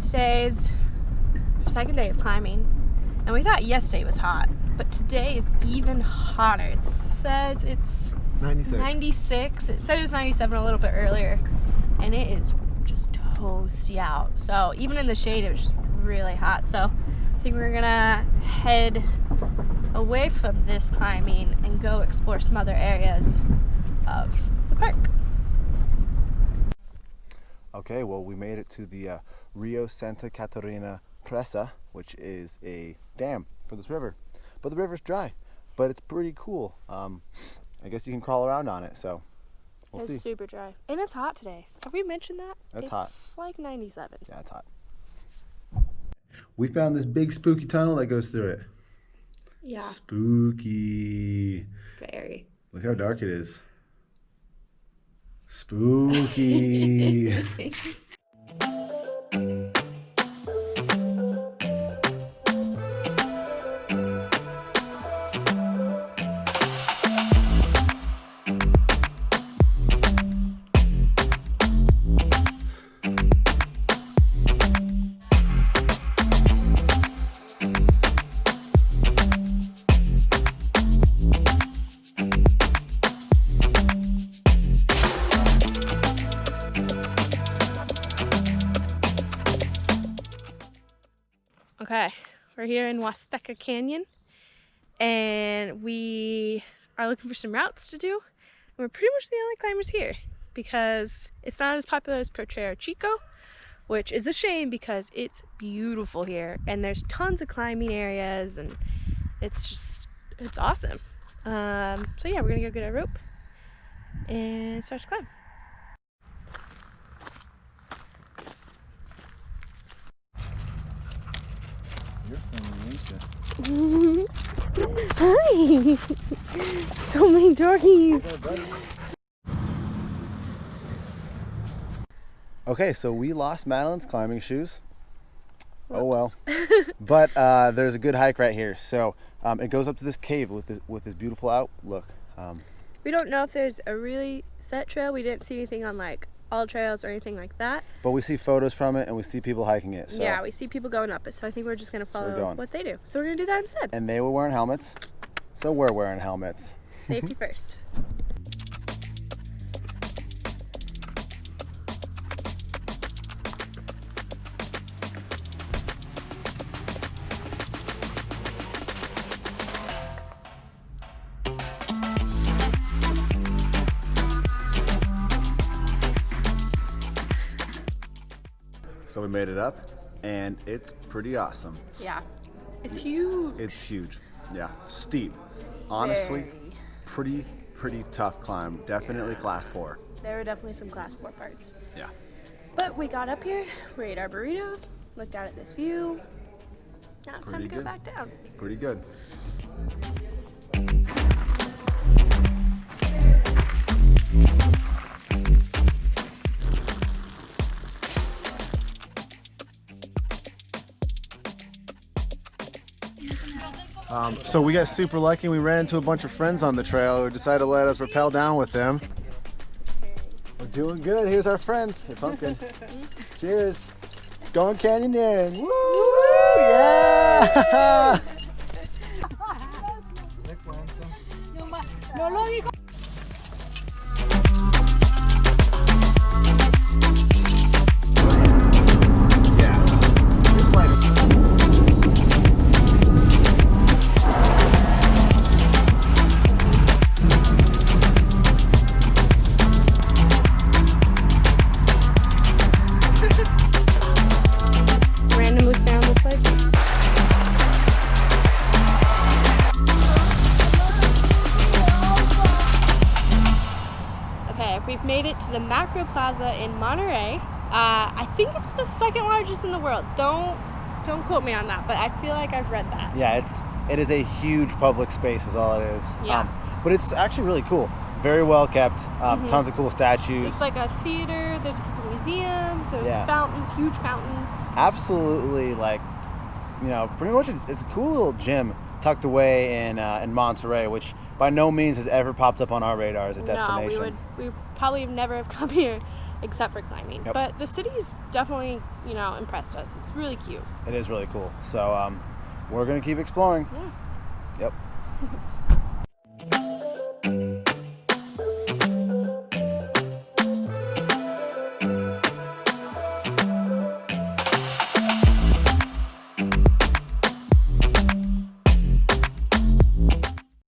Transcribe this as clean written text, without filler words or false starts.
Today's our second day of climbing, and we thought yesterday was hot, but today is even hotter. It says it's 96. It said it was 97 a little bit earlier, and it is just toasty out. So even in the shade, it was just really hot. So I think we're gonna head away from this climbing and go explore some other areas of the park. Okay, well, we made it to the Rio Santa Catarina Presa, which is a dam for this river. But the river's dry, but it's pretty cool. I guess you can crawl around on it, so we'll see. It's super dry. And it's hot today. Have we mentioned that? It's hot. It's like 97. Yeah, it's hot. We found this big spooky tunnel that goes through it. Yeah. Spooky. Very. Look how dark it is. Spooky. Okay, we're here in Huasteca Canyon, and we are looking for some routes to do. We're pretty much the only climbers here because it's not as popular as Potrero Chico, which is a shame because it's beautiful here and there's tons of climbing areas and it's awesome. So yeah, we're gonna go get a rope and start to climb. Hi! So many doggies! Okay, so we lost Madeline's climbing shoes. Whoops. Oh well. But there's a good hike right here. So it goes up to this cave with this beautiful outlook. We don't know if there's a really set trail. We didn't see anything on like all trails or anything like that. But we see photos from it and we see people hiking it. So. Yeah, we see people going up it. So I think we're just gonna follow what they do. So we're gonna do that instead. And they were wearing helmets, so we're wearing helmets. Safety first. So we made it up, and it's pretty awesome. Yeah, it's huge. It's huge. Yeah, steep. Honestly, Very. pretty tough climb. Definitely class 4. There were definitely some class 4 parts. Yeah. But we got up here, we ate our burritos, looked out at this view. Now it's time to go back down. Pretty good. So we got super lucky and we ran into a bunch of friends on the trail who decided to let us rappel down with them. We're doing good. Here's our friends. Hey, Pumpkin. Cheers. Going canyoneering. Woo! Yeah! Randomly found this place. Okay, we've made it to the Macro Plaza in Monterey. I think it's the second largest in the world. Don't quote me on that, but I feel like I've read that. Yeah, it is a huge public space is all it is. Yeah. But it's actually really cool. Very well kept. Tons of cool statues. It's like a theater, there's a couple museums, there's fountains, huge fountains. Absolutely, like, you know, pretty much it's a cool little gym tucked away in Monterey, which by no means has ever popped up on our radar as a destination. No, we probably never have come here except for climbing. Yep. But the city's definitely, you know, impressed us. It's really cute. It is really cool. So we're going to keep exploring. Yeah. Yep.